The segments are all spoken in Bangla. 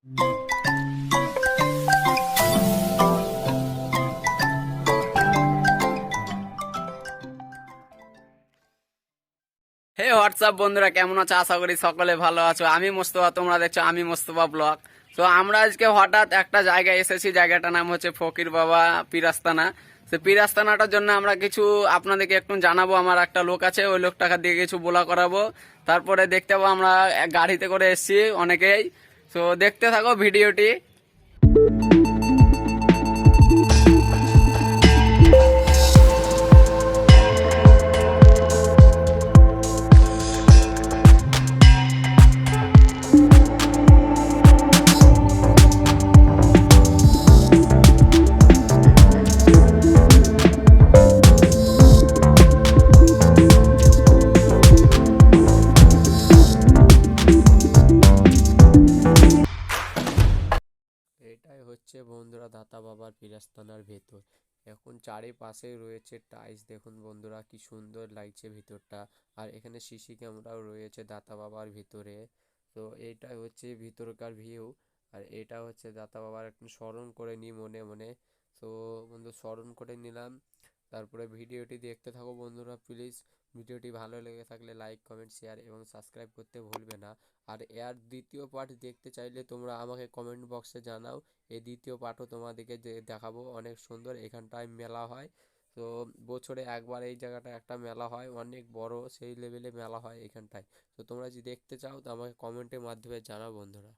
হে হোয়াটসঅ্যাপ বন্ধুরা, কেমন আছো? আশা করি সকলে ভালো আছো। আমি মোস্তফা, তোমরা দেখছো আমি মোস্তফা ব্লগ। তো আমরা আজকে হঠাৎ একটা জায়গায় এসেছি, জায়গাটার নাম হচ্ছে ফকির বাবা পীর আস্তানা। সে পীর আস্তানাটার জন্য আমরা কিছু আপনাদেরকে একটু জানাবো। আমার একটা লোক আছে, ওই লোকটাকে দিয়ে কিছু বলা করাবো। তারপরে দেখতে পাবো আমরা গাড়িতে করে এসেছি অনেকেই। তো দেখতে থাকো ভিডিওটি। এটাই হচ্ছে বন্ধুরা দাতা বাবার পীরআস্তানার ভেতর। এখন চারিপাশে রয়েছে টাইলস, দেখুন বন্ধুরা কি সুন্দর লাগছে ভিতরটা। আর এখানে সিসি ক্যামেরাও রয়েছে দাতা বাবার ভিতরে। তো এইটাই হচ্ছে ভিতরকার ভিউ। আর এটা হচ্ছে দাতা বাবার একটু স্মরণ করে নিই মনে মনে। তো বন্ধু স্মরণ করে নিলাম। তারপরে ভিডিওটি দেখতে থাকো বন্ধুরা প্লিজ। ভিডিওটি ভালো লেগে থাকলে লাইক কমেন্ট শেয়ার এবং সাবস্ক্রাইব করতে ভুলবে না। আর এর দ্বিতীয় পার্ট দেখতে চাইলে তোমরা আমাকে কমেন্ট বক্সে জানাও। এই দ্বিতীয় পার্টও তোমাদেরকে দেখাবো। অনেক সুন্দর, এখানটায় মেলা হয়। তো বছরে একবার এই জায়গাটা একটা মেলা হয়, অনেক বড় সেই লেভেলে মেলা হয় এখানটায়। তো তোমরা যদি দেখতে চাও তো আমাকে কমেন্টের মাধ্যমে জানাও বন্ধুরা।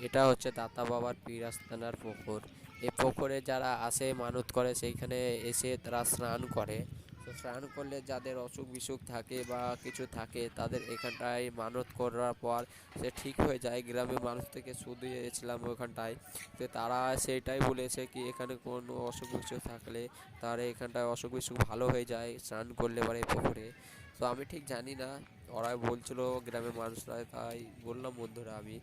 এটা হচ্ছে দাতা বাবার পীর আস্তানার পুকুর। এই পুকুরে যারা আসে মানত করে সেইখানে এসে তারা স্নান করে। তো স্নান করলে যাদের অসুখ বিসুখ থাকে বা কিছু থাকে তাদের এখানটায় মানত করার পর সে ঠিক হয়ে যায়। গ্রামের মানুষ থেকে শুধিয়েছিলাম ওখানটায়, তো তারা সেইটাই বলেছে কি এখানে কোনো অসুখ বিসুখ থাকলে তার এখানটায় অসুখ বিসুখ ভালো হয়ে যায় স্নান করলে পরে এই পুকুরে। তো আমি ঠিক জানি না, ওরাই বলছিল গ্রামের মানুষরা, তাই বললাম বন্ধুরা আমি।